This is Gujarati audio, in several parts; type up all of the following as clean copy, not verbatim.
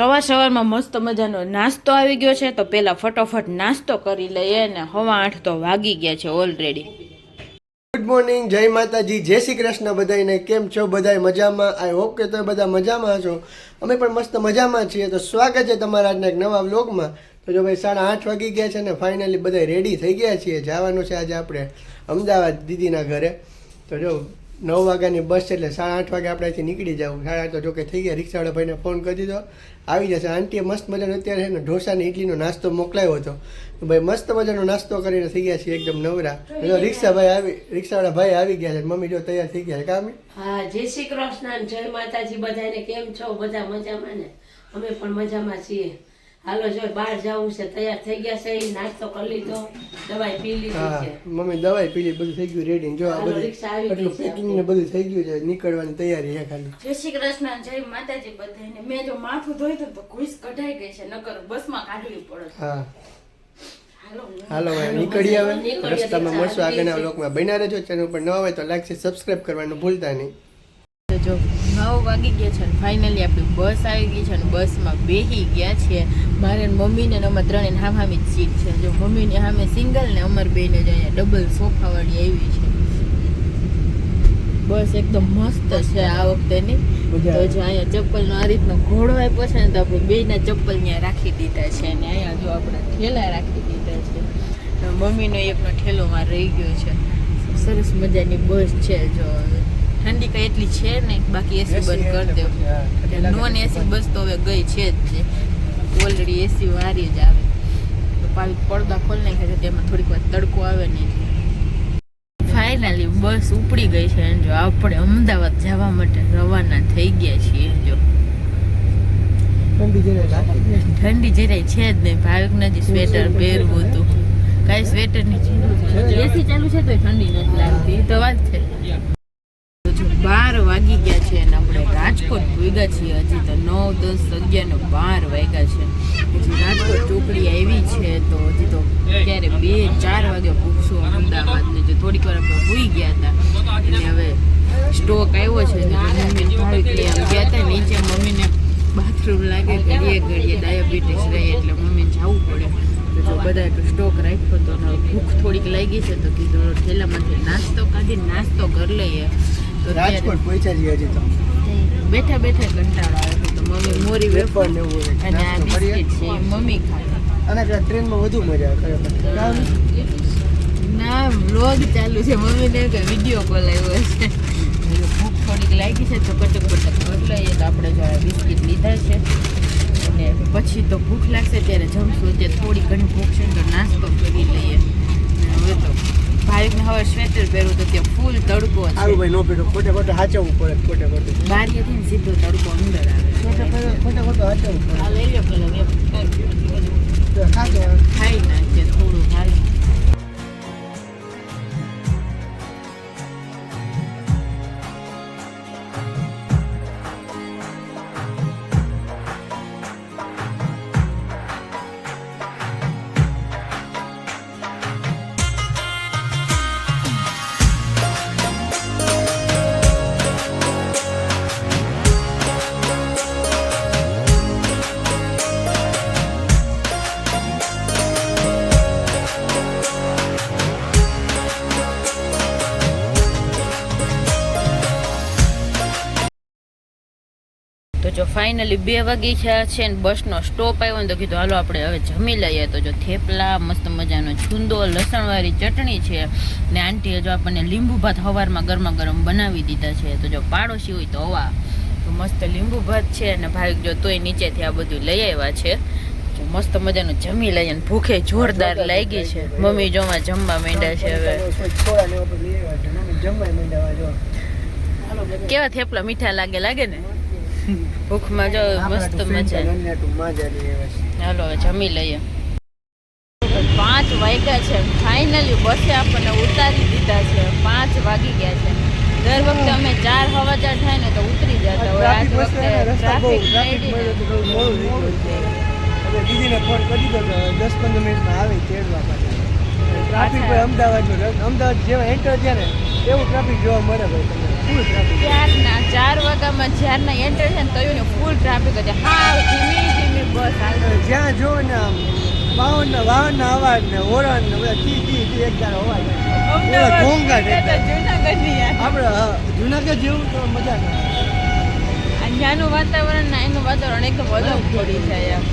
સવારમાં મસ્ત મજાનો નાસ્તો આવી ગયો છે, તો પહેલાં ફટોફટ નાસ્તો કરી લઈએ ને 8:15 તો વાગી ગયા છે ઓલરેડી. ગુડ મોર્નિંગ, જય માતાજી, જય શ્રી કૃષ્ણ બધાને. કેમ છો બધાય? મજામાં? આઈ હોપ કે તમે બધા મજામાં છો. અમે પણ મસ્ત મજામાં છીએ. તો સ્વાગત છે તમારા આજના એક નવા વ્લોગમાં. તો જો ભાઈ 8:30 વાગી ગયા છે ને ફાઇનલી બધા રેડી થઈ ગયા છીએ. જવાનું છે આજે આપણે અમદાવાદ દીદીના ઘરે. તો જો 9 વાગ્યાની બસ છે એટલે 8:30 વાગે આપણે અહીંથી નીકળી જવું. 8:30 તો જો કે થઈ ગયા. રિક્ષાવાળા ભાઈને ફોન કરી દીધો, આવી જશે. આંટીએ મસ્ત મજાનો અત્યારે છે ને ઢોસા ને ઇડલીનો નાસ્તો મોકલાવ્યો હતો. તો ભાઈ મસ્ત મજાનો નાસ્તો કરીને થઈ ગયા છીએ એકદમ નવરા. રિક્ષાવાળા ભાઈ આવી ગયા છે. મમ્મી જો તૈયાર થઈ ગયા છે. કામ હા, જય શ્રી કૃષ્ણ, જય માતાજી બધાને. કેમ છો? બધા મજામાં ને? અમે પણ મજામાં છીએ. હાલો જો બહાર જવું છે, તૈયાર થઈ ગયા છે, નાસ્તો કરી લીધો, દવાઈ પી લીધી છે. મમ્મી દવાઈ પી લીધી, બધું થઈ ગયું રેડી. જો આ બધું એટલું પેકિંગ ને બધું થઈ ગયું છે, નીકળવાની તૈયારી છે ખાલી. જય શ્રી કૃષ્ણ, જય માતાજી બધાને. મેં જો માથું ધોયું તો ઘૂસ કઢાઈ ગઈ છે, નકર બસમાં કાઢવી પડે. હા હાલો ભાઈ નીકળી આવે. રસ્તામાં મળશું આગળના વ્લોગમાં. બન્યા રહેજો. ચેનલ પર નવા હોય તો લાઈક છે, સબસ્ક્રાઇબ કરવાનું ભૂલતા નહીં. જો 9 વાગી ગયા છે ને ફાઇનલી આપણી બસ આવી ગઈ છે ને બસમાં બેસી ગયા છીએ. મારે મમ્મીને અમારે ત્રણે હામી જ સીટ છે. જો મમ્મીને સામે સિંગલ ને અમાર બેને જ અહીંયા ડબલ સોફાવાળી આવી છે. બસ એકદમ મસ્ત છે આ વખતેની. તો જો અહીંયા ચપ્પલનો આ રીતનો ઘોડો આપ્યો છે ને તો આપણે બેયના ચપ્પલ ત્યાં રાખી દીધા છે ને અહીંયા જો આપણે ઠેલા રાખી દીધા છે. મમ્મીનો એકનો ઠેલો માં રહી ગયો છે. સરસ મજાની બસ છે. જો ઠંડી કઈ એટલી છે નહીં, બાકી એસી બંધ કરી દેવું. નોન એસી બસ તો હવે ગઈ છે જ, ઓલરેડી એસી વારી જ આવે. તો પાછી પડદા ખોલી નાખે છે, તેમાં થોડીક વાર તડકો આવે ને. ફાઇનલી બસ ઉપડી ગઈ છે. જો આપણે અમદાવાદ જવા માટે રવાના થઈ ગયા છીએ. જો ઠંડી જરાય છે જ નહીં. ભાવિક નથી સ્વેટર પહેરવું હતું, કાંઈ સ્વેટર ની જરૂર. એસી ચાલુ છે તો ઠંડી નથી લાગતી, એ તો વાત છે. 12 વાગી ગયા છે અને આપણે રાજકોટ ભૂગ્યા છીએ. હજી તો 9, 10, 11 12 વાગ્યા છે. હજી રાજકોટ ચોકડી આવી છે તો હજી તો ક્યારે 2-4 વાગે પૂછશું અમદાવાદને. જો થોડીક વાર આપણે ભૂઈ ગયા હતા અને હવે સ્ટોક આવ્યો છે. મમ્મી ભાવિકને આમ ગયા હતા નીચે. મમ્મીને બાથરૂમ લાગે, ઘડીએ ડાયાબિટીસ રહે એટલે મમ્મીને જવું પડે. તો જો બધા સ્ટોક રાખ્યો તો ભૂખ થોડીક લાગી છે તો કીધું થેલામાંથી નાસ્તો કાઢીને નાસ્તો કરી લઈએ. તો રાજકોટ પહોંચ્યા છીએ હજી તો. બેઠા કંટાળો આવે તો મમ્મી મોરી વેફર અને આ બિસ્કિટ છે મમ્મી ખાય. અને ટ્રેનમાં વધુ મજા આવે. ના વ્લોગ ચાલુ છે. મમ્મીને કે વિડીયો કોલ આવ્યો છે. ભૂખ થોડીક લાગી છે તો કટક કરી લઈએ. તો આપણે જો બિસ્કિટ લીધા છે અને પછી તો ભૂખ લાગશે ત્યારે જમશું. અત્યારે થોડી ઘણી ભૂખ છે તો નાસ્તો કરી લઈએ. હવે તો ભાઈને હવે સ્વેટર પહેરવું તો ત્યાં ફૂલ તડકો છે. આવું ભાઈ નો પેટો ખોટે હાચવવું પડે. ખોટે બારીએથી ને સીધો તડકો અંદર આવે. ખોટે હાચવવું પડે. આ લઈ લો પેલા ખાઈ નાખીએ થોડું ખાઈ. તો જો ફાઇનલી 2 વાગી ગયા છે ને બસનો સ્ટોપ આવ્યો ને તો કીધું હાલો આપણે હવે જમી લઈએ. તો જો થેપલા, મસ્ત મજાનો છુંદો, લસણવાળી ચટણી છે ને આંટીએ જો આપણને લીંબુ ભાત સવારમાં ગરમા ગરમ બનાવી દીધા છે. તો જો પાડોશી હોય તો હવા તો મસ્ત લીંબુ ભાત છે અને ભાઈ જો તોય નીચેથી આ બધું લઈ આવ્યા છે. જો મસ્ત મજાનું જમી લઈએ ને ભૂખે જોરદાર લાગી છે. મમ્મી જોમાં જમવા માંડ્યા છે. હવે કેવા થેપલા મીઠા લાગે ને ભૂખમાં. જો મસ્ત મજા. ચાલો હવે જમી લઈએ. 5 વાગ્યા છે. ફાઇનલી બસે આપણને ઉતારી દીધા છે. 5 વાગી ગયા છે. દર વખતે અમે 4 સવા 4 થાય ને તો ઉતરી જતા હોય. આજ વખતે ટ્રાફિક દીદીને ફોન કરી દીધો 10-15 મિનિટમાં આવી તેડવા પાછા. ટ્રાફિક ભાઈ અમદાવાદ જેવા એન્ટર છે ને એવું ટ્રાફિક જોવા મળે ભાઈ તમને. Full traffic. 4 વાગ્યામાં જ્યારના એન્ટર છે ને તો ફૂલ ટ્રાફિક હતી. હા ધીમી બસ હાલ જ્યાં જો ને આમ વાહનના અવાજ ને હોરન ને બધા ટી એક દાડો અવાજ એવા ઘોંઘાટ એકદમ. જુનાગઢની આપણે જુનાગઢ જેવું તો મજા ના આવે. અહીંયાનું વાતાવરણ ને એનું વાતાવરણ એકદમ અલગ પડી જાય આમ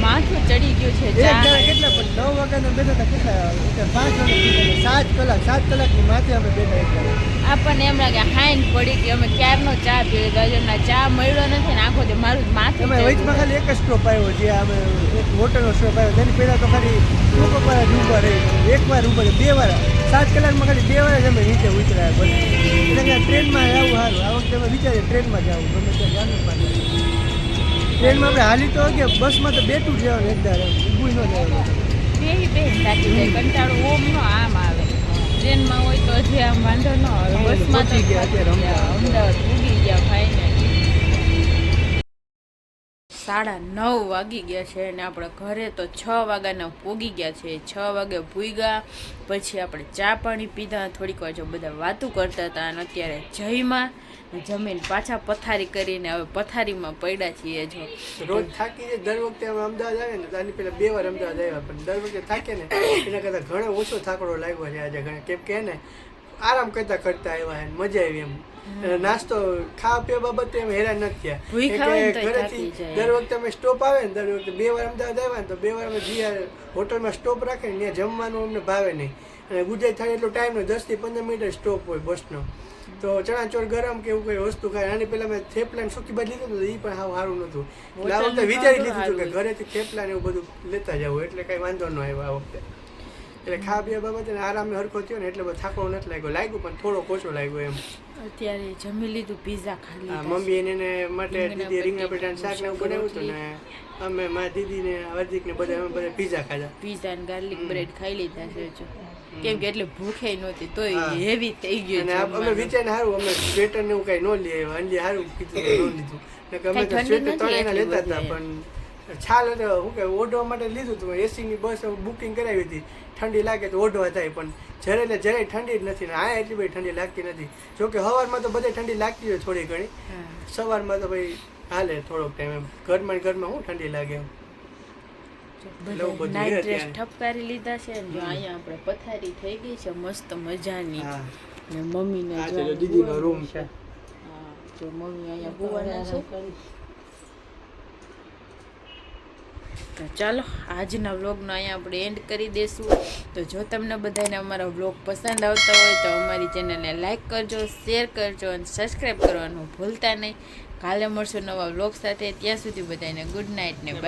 માથું ચડી ગયું છે એક ચા દાડે કેટલા પણ 9 વાગ્યાના બેઠા હતા કેટલા 5 કલાકની માથે અમે બેઠા એક દાડે. આપણને એમ લાગે હાઈન પડી કે અમે ક્યારનો ચા પીએ ગજબના ચા મળ્યો નથી ને આખો જે મારું માથું અમે ચડી વચમાં ખાલી એક જ સ્ટોપ આવ્યો જે અમે એક હોટલનો સ્ટોપ આવ્યો તેની પહેલાં તો ખાલી લોકો પર જ ઊભા રહી એકવાર ઊભા રહી 2 વાર 7 કલાકમાં ખાલી 2 વાર જ અમે નીચે ઉતર્યા બસ એટલે કે ટ્રેનમાં જવું સારું આ વખતે અમે વિચારીએ ટ્રેનમાં જવું ગમે ત્યાં જાનું પાછું ટ્રેનમાં આપણે હાલી તો કે બસમાં તો બેઠું જ રહેવાનું એકદાર એમ ઊભું ન જવાનું બે થાકી જાય કંટાળો ઓમ નો આમ આવે ટ્રેનમાં હોય તો હજી આમ વાંધો ન આવે બસમાં તો પહોંચી ગયા અત્યારે અમદાવાદ ઉગી ગયા ફાઇનલ 9:30 વાગી ગયા છે અને આપણે ઘરે તો 6 વાગ્યાના પોગી ગયા છે 6 વાગે ભૂગ્યા પછી આપણે ચા પાણી પીધા થોડીક વાર જો બધા વાતું કરતા હતા અને અત્યારે જઈમાં જમીન પાછા પથારી કરીને હવે પથારીમાં પડ્યા છીએ જો રોજ થાકી જાય દર વખતે અમે અમદાવાદ આવે ને તો આની પહેલા 2 વાર અમદાવાદ આવ્યા પણ દર વખતે થાકે ને એના કરતાં ઘણો ઓછો થાકડો લાગ્યો છે આજે ઘણે કેમ કે ને આરામ કરતા આવ્યા ને મજા આવી એમ નાસ્તો ખાવા પીવા બાબતે એમ હેરાન નથી થયા ભૂખ કેમ આવે ને કે તોય ઘરેથી થાકી જાય. દર વખતે અમે સ્ટોપ આવે ને દર વખતે 2 વાર અમદાવાદ આવ્યા ને તો 2 વાર અમે જે હોટલમાં સ્ટોપ રાખે ને ત્યાં જમવાનું અમને ભાવે નહીં અને ગુજરાત થાય એટલો ટાઈમ ને 10 થી 15 મિનિટ સ્ટોપ હોય બસનો તો ચણાચોર ગરમ કે એવું કોઈ વસ્તુ ખાય આની પહેલા મેં થેપલા ને સૂકી ભાજી લીધું હતું એ પણ સાવ સારું નહોતું એટલે આ વખતે વિચારી લીધું હતું કે ઘરેથી થેપલા ને એવું બધું લેતા જવું એટલે કઈ વાંધો ન આવ્યો આ વખતે એટલે ખાવા પીવા બાબતે આરામ હરખો થયો ને એટલે બધો થાકડો નથી લાગ્યો પણ થોડો ઓછો લાગ્યો એમ અત્યારે જમી લીધું પીઝા ખાલી મમ્મી એને માટે દીદી રીંગણા બટાટાનું શાક ને એવું બનાવ્યું હતું ને અમે મારી દીદીને હાર્દિક ને બધા અમે બધા પીઝા ખાધા પીઝા અને ગાર્લિક બ્રેડ ખાઈ લીધા છે જો કેમ કે એટલે ભૂખે નહોતી તોય હેવી થઈ ગયું અને અમે વિચારીને સારું અમે સ્વેટર ને એવું કઈ ન લઈએ અંજે સારું કીધું ન લીધું ને કે અમે તો સ્વેટર ત્રણેયના લેતા હતા પણ છાલ હતો શું કે ઓઢવા માટે લીધું હતું એસીની બસ બુકિંગ કરાવી હતી ઠંડી લાગે તો ઓઢવા થાય પણ જરાય ઠંડી જ નથી ને આ એટલી બધી ઠંડી લાગતી નથી જોકે સવારમાં તો બધે ઠંડી લાગતી હોય થોડી ઘણી સવારમાં તો ભાઈ હાલે થોડોક ટાઈમ એમ ઘરમાં શું ઠંડી લાગે એમ નાઈટ ડ્રેસ ઠપકારી લીધા છે ને જો અહીંયા આપણે પથારી થઈ ગઈ છે મસ્ત મજાની ને મમ્મીને જો દીદીનો રૂમ છે જો મમ્મી અહીંયા હોવાના છે તો ચાલો આજના વ્લોગનો અહીંયા આપણે એન્ડ કરી દઈશું તો જો તમને બધાને અમારો વ્લોગ પસંદ આવતો હોય તો અમારી ચેનલને લાઈક કરજો શેર કરજો અને સબસ્ક્રાઈબ કરવાનું ભૂલતા નહીં કાલે મળશું નવા વ્લોગ સાથે ત્યાં સુધી બધાને ગુડ નાઇટ ને